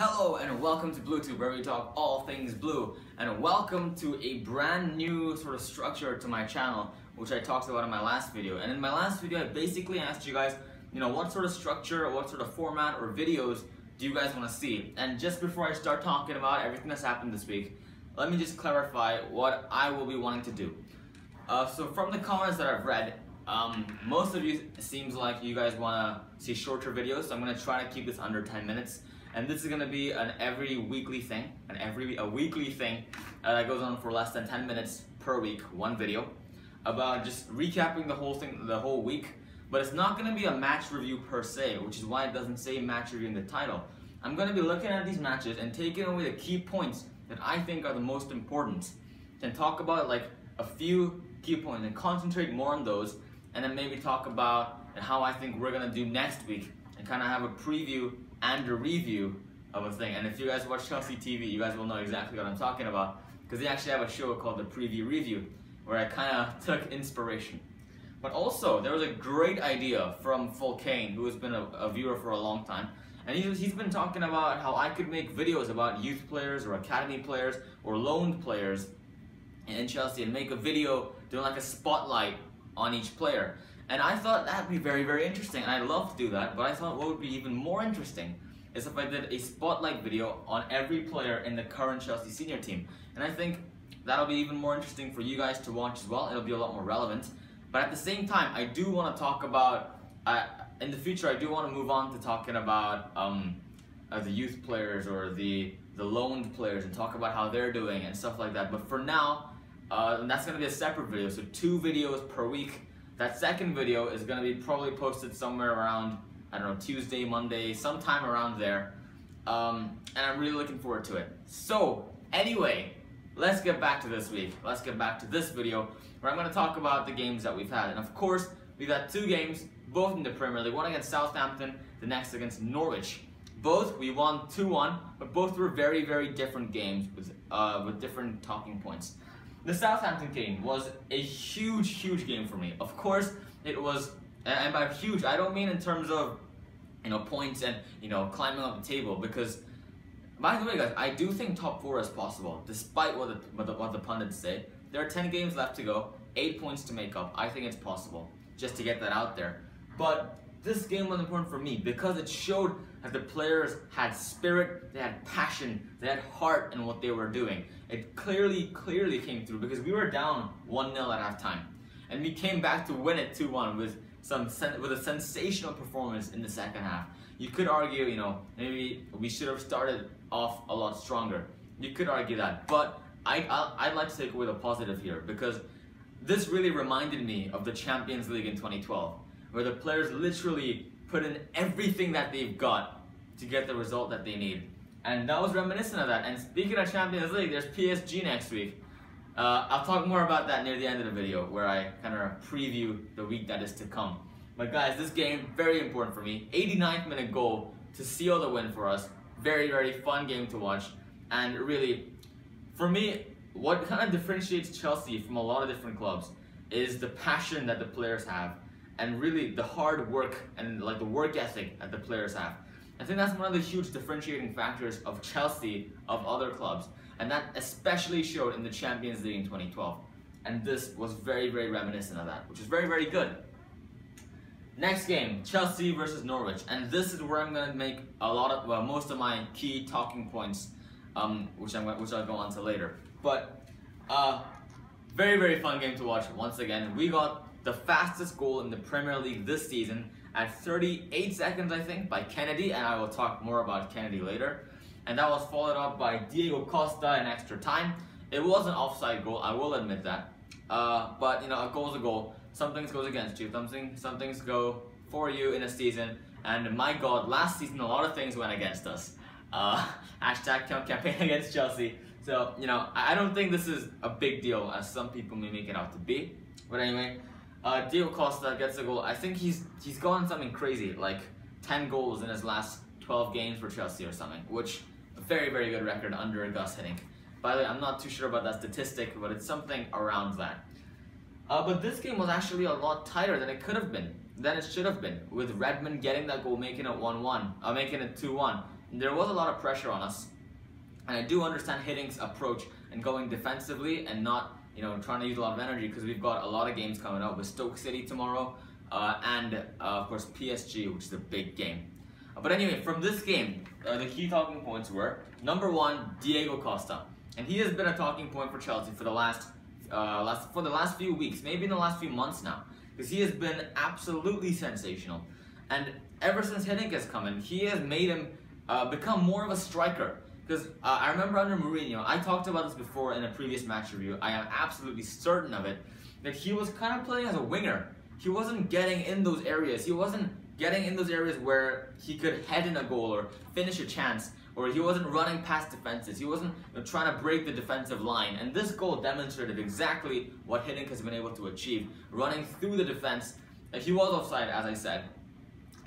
Hello and welcome to BlueTube, where we talk all things blue, and welcome to a brand new sort of structure to my channel, which I talked about in my last video. And in my last video, I basically asked you guys, what sort of structure, or what sort of format or videos do you guys want to see? And just before I start talking about everything that's happened this week, let me just clarify what I will be wanting to do. So from the comments that I've read, most of you, it seems like you guys want to see shorter videos, so I'm going to try to keep this under 10 minutes. And this is going to be an every weekly thing, a weekly thing that goes on for less than 10 minutes per week, one video, about just recapping the whole thing, the whole week. But it's not going to be a match review per se, which is why it doesn't say match review in the title. I'm going to be looking at these matches and taking away the key points that I think are the most important, and talk about like a few key points and concentrate more on those, and then maybe talk about how I think we're going to do next week, and kind of have a preview and a review of a thing. And if you guys watch Chelsea TV, you guys will know exactly what I'm talking about, because they actually have a show called the Preview Review, where I kind of took inspiration. But also, there was a great idea from Fulcane, who has been a viewer for a long time, and he's been talking about how I could make videos about youth players or academy players or loaned players in Chelsea, and make a video doing like a spotlight on each player. And I thought that'd be very, very interesting, and I'd love to do that, but I thought what would be even more interesting is if I did a spotlight video on every player in the current Chelsea senior team. And I think that'll be even more interesting for you guys to watch as well. It'll be a lot more relevant. But at the same time, I do want to talk about, in the future, I do want to move on to talking about the youth players or the loaned players, and talk about how they're doing and stuff like that. But for now, that's going to be a separate video, so 2 videos per week. That second video is going to be probably posted somewhere around, I don't know, Tuesday, Monday, sometime around there. And I'm really looking forward to it. So, anyway, let's get back to this week. Let's get back to this video, where I'm going to talk about the games that we've had. And of course, we've had 2 games, both in the Premier League. One against Southampton, the next against Norwich. Both, we won 2-1, but both were very, very different games with different talking points. The Southampton game was a huge, huge game for me. Of course, it was, and by huge, I don't mean in terms of, points and, climbing up the table, because, by the way, guys, I do think top 4 is possible, despite what the pundits say. There are 10 games left to go, 8 points to make up. I think it's possible, just to get that out there. But this game was important for me because it showed that the players had spirit, they had passion, they had heart in what they were doing. It clearly came through, because we were down 1-0 at halftime, and we came back to win it 2-1 with a sensational performance in the second half. You could argue, maybe we should have started off a lot stronger. You could argue that, but I'd like to take away the positive here, because this really reminded me of the Champions League in 2012, where the players literally put in everything that they've got to get the result that they need. And that was reminiscent of that. And speaking of Champions League, there's PSG next week. I'll talk more about that near the end of the video, where I kind of preview the week that is to come. But guys, this game, very important for me. 89th minute goal to seal the win for us. Very, very fun game to watch. And really, for me, what kind of differentiates Chelsea from a lot of different clubs is the passion that the players have, and really the hard work and like the work ethic that the players have. I think that's one of the huge differentiating factors of Chelsea of other clubs, and that especially showed in the Champions League in 2012. And this was very, very reminiscent of that, which is very, very good. Next game, Chelsea versus Norwich, and this is where I'm going to make a lot of, most of my key talking points, which I'll go on to later. But very, very fun game to watch. Once again, we got the fastest goal in the Premier League this season at 38 seconds, I think, by Kenedy, and I will talk more about Kenedy later. And that was followed up by Diego Costa in extra time. It was an offside goal, I will admit that. But a goal's a goal. Some things goes against you, some things go for you in a season. And my God, last season a lot of things went against us. Hashtag campaign against Chelsea. So, I don't think this is a big deal as some people may make it out to be. But anyway, Diego Costa gets a goal. I think he's gone something crazy, like 10 goals in his last 12 games for Chelsea or something, which a very, very good record under Gus Hiddink. By the way, I'm not too sure about that statistic, but it's something around that. But this game was actually a lot tighter than it could have been, than it should have been, with Redmond getting that goal, making it 1-1, making it 2-1. there was a lot of pressure on us. And I do understand Hiddink approach and going defensively and not, trying to use a lot of energy, because we've got a lot of games coming up with Stoke City tomorrow and of course PSG, which is a big game. But anyway, from this game, the key talking points were, number one, Diego Costa. And he has been a talking point for Chelsea for the last few weeks, maybe in the last few months now, because he has been absolutely sensational. And ever since Hiddink has come in, he has made him become more of a striker. Because I remember under Mourinho, I talked about this before in a previous match review, I am absolutely certain of it, that he was kind of playing as a winger. He wasn't getting in those areas. He wasn't getting in those areas where he could head in a goal or finish a chance, or he wasn't running past defenses. He wasn't trying to break the defensive line. And this goal demonstrated exactly what Hiddink has been able to achieve, running through the defense. He was offside, as I said.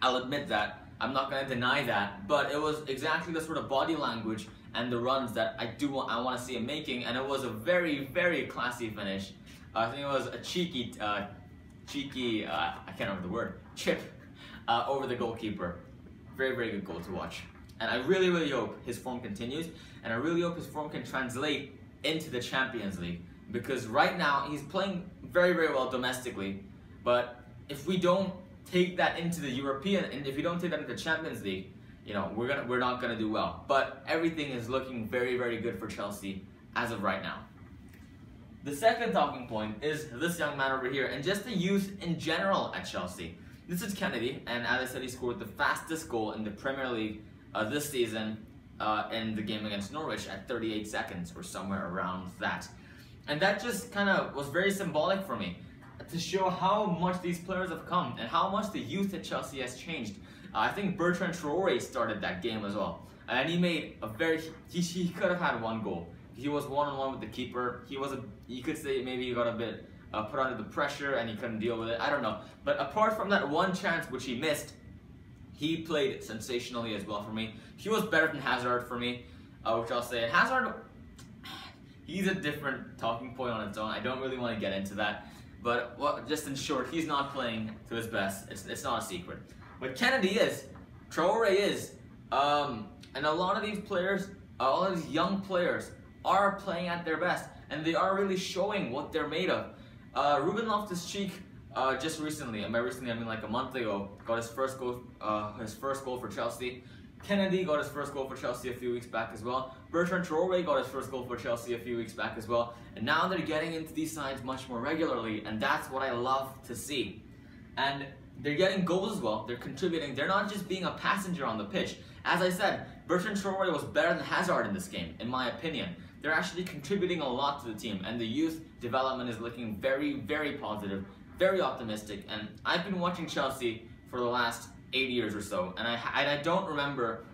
I'll admit that. I'm not going to deny that, but it was exactly the sort of body language and the runs that I want to see him making, and it was a very, very classy finish. I think it was a cheeky, I can't remember the word, chip over the goalkeeper. Very, very good goal to watch. And I really, really hope his form continues, and I really hope his form can translate into the Champions League, because right now he's playing very, very well domestically, but if we don't take that into the European, and if we don't take that into the Champions League, we're not gonna do well. But everything is looking very, very good for Chelsea as of right now. The second talking point is this young man over here, and just the youth in general at Chelsea. This is Kenedy, and as I said, he scored the fastest goal in the Premier League this season in the game against Norwich at 38 seconds or somewhere around that. And that just kind of was very symbolic for me, to show how much these players have come and how much the youth at Chelsea has changed. I think Bertrand Traoré started that game as well, and he made a he could have had one goal. He was one-on-one with the keeper. You could say maybe he got a bit put under the pressure and he couldn't deal with it. I don't know. But apart from that one chance which he missed, he played sensationally as well for me. He was better than Hazard for me, which I'll say. And Hazard, he's a different talking point on its own. I don't really want to get into that. But just in short, he's not playing to his best. It's not a secret. But Kenedy is, Traoré is, and a lot of these players, all of these young players, are playing at their best, and they are really showing what they're made of. Ruben Loftus-Cheek just recently, and by recently I mean like a month ago, got his first goal for Chelsea. Kenedy got his first goal for Chelsea a few weeks back as well. Bertrand Traoré got his first goal for Chelsea a few weeks back as well. And now they're getting into these sides much more regularly, and that's what I love to see. And they're getting goals as well. They're contributing. They're not just being a passenger on the pitch. As I said, Bertrand Traoré was better than Hazard in this game, in my opinion. They're actually contributing a lot to the team, and the youth development is looking very, very positive, very optimistic. And I've been watching Chelsea for the last 8 years or so, and I don't remember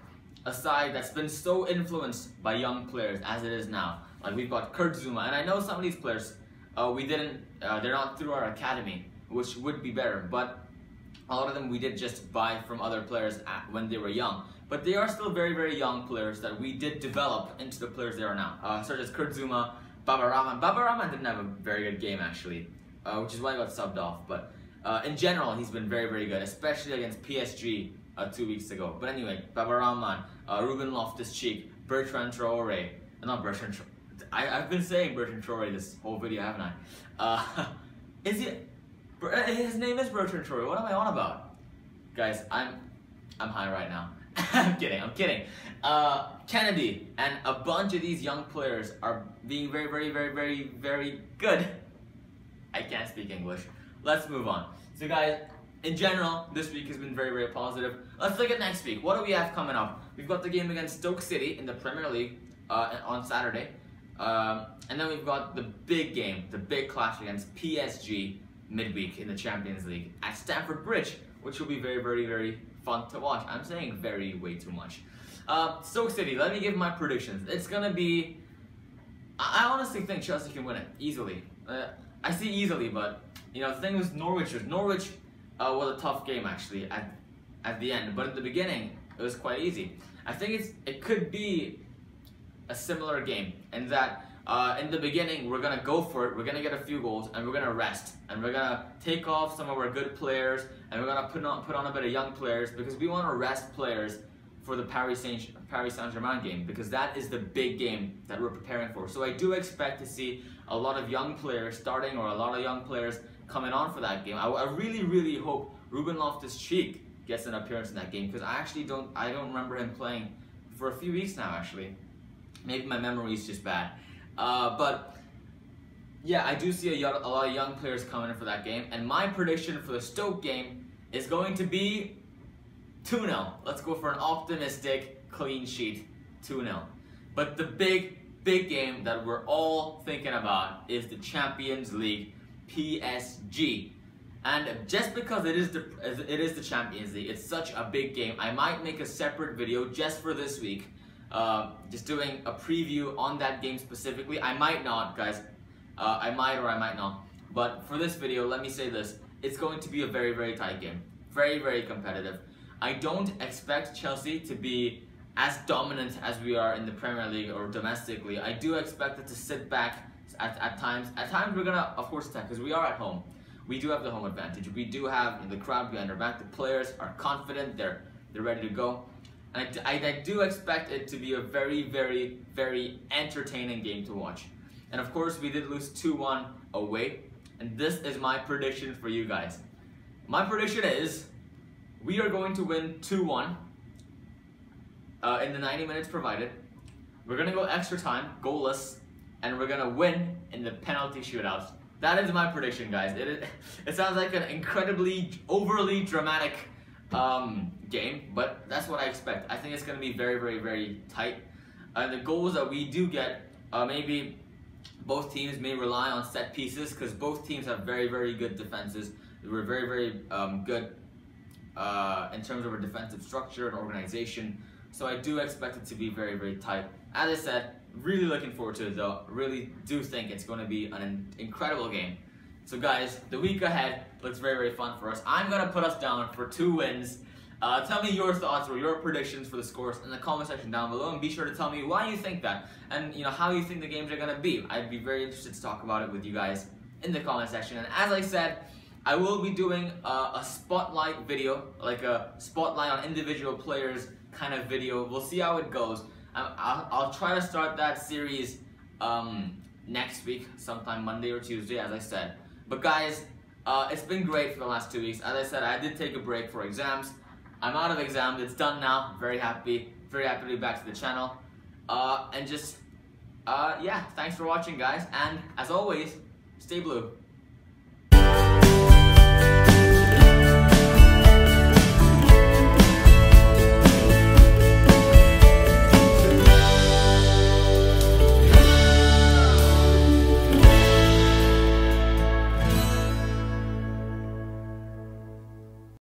a side that's been so influenced by young players as it is now. Like, we've got Kurt Zouma, and I know some of these players, they're not through our academy, which would be better, but a lot of them we did just buy from other players when they were young. But they are still very, very young players that we did develop into the players they are now, such as Kurt Zouma, Baba Rahman. Baba Rahman didn't have a very good game, actually, which is why he got subbed off, but in general, he's been very, very good, especially against PSG 2 weeks ago. But anyway, Baba Rahman, Ruben Loftus-Cheek, Bertrand Traoré, not Bertrand Traoré. I've been saying Bertrand Traoré this whole video, haven't I? His name is Bertrand Traoré. What am I on about? Guys, I'm high right now. I'm kidding. Kenedy and a bunch of these young players are being very, very, very, very, very good. I can't speak English. Let's move on. So guys, in general, this week has been very, very positive. Let's look at next week. What do we have coming up? We've got the game against Stoke City in the Premier League on Saturday. And then we've got the big game, the big clash against PSG midweek in the Champions League at Stamford Bridge, which will be very, very, very fun to watch. I'm saying way too much. Stoke City, let me give my predictions. It's going to be... I honestly think Chelsea can win it, easily. I see easily, but you know, the thing with Norwich was a tough game actually at the end, but at the beginning it was quite easy. I think it could be a similar game in that in the beginning we're gonna go for it, we're gonna get a few goals, and we're gonna rest, and we're gonna take off some of our good players, and we're gonna put on a bit of young players, because we want to rest players for the Paris Saint-Germain game, because that is the big game that we're preparing for. So I do expect to see a lot of young players starting, or a lot of young players coming on for that game. I really hope Ruben Loftus-Cheek gets an appearance in that game, because I don't remember him playing for a few weeks now, actually. Maybe my memory is just bad. But yeah, I do see a lot of young players coming in for that game, and my prediction for the Stoke game is going to be 2-0. Let's go for an optimistic clean sheet, 2-0. But the big game that we're all thinking about is the Champions League, PSG. And just because it is the Champions League, it's such a big game, I might make a separate video just for this week, just doing a preview on that game specifically. I might not, guys. I might or I might not. But for this video, let me say this. It's going to be a very tight game. Very competitive. I don't expect Chelsea to be as dominant as we are in the Premier League or domestically. I do expect it to sit back at times. At times we're gonna, of course, attack, because we are at home. We do have the home advantage. We do have the crowd behind our back. The players are confident. They're ready to go. And I do expect it to be a very entertaining game to watch. And of course, we did lose 2-1 away. And this is my prediction for you guys. My prediction is we are going to win 2-1 in the 90 minutes provided. We're going to go extra time, goalless, and we're going to win in the penalty shootouts. That is my prediction, guys. It sounds like an incredibly, overly dramatic game, but that's what I expect. I think it's going to be very tight. And the goals that we do get, maybe both teams may rely on set pieces, because both teams have very good defenses. We're very good in terms of our defensive structure and organization. So I do expect it to be very tight. As I said, really looking forward to it though. Really do think it's going to be an incredible game. So guys, the week ahead looks very fun for us. I'm going to put us down for 2 wins. Tell me your thoughts or your predictions for the scores in the comment section down below, and be sure to tell me why you think that, and how you think the games are going to be. I'd be very interested to talk about it with you guys in the comment section. And as I said, I will be doing a spotlight video, like a spotlight on individual players kind of video. We'll see how it goes. I'll try to start that series next week, sometime Monday or Tuesday, as I said. But guys, it's been great for the last 2 weeks. As I said, I did take a break for exams. I'm out of exams. It's done now. Very happy to be back to the channel. And just, yeah, thanks for watching, guys. And as always, stay blue.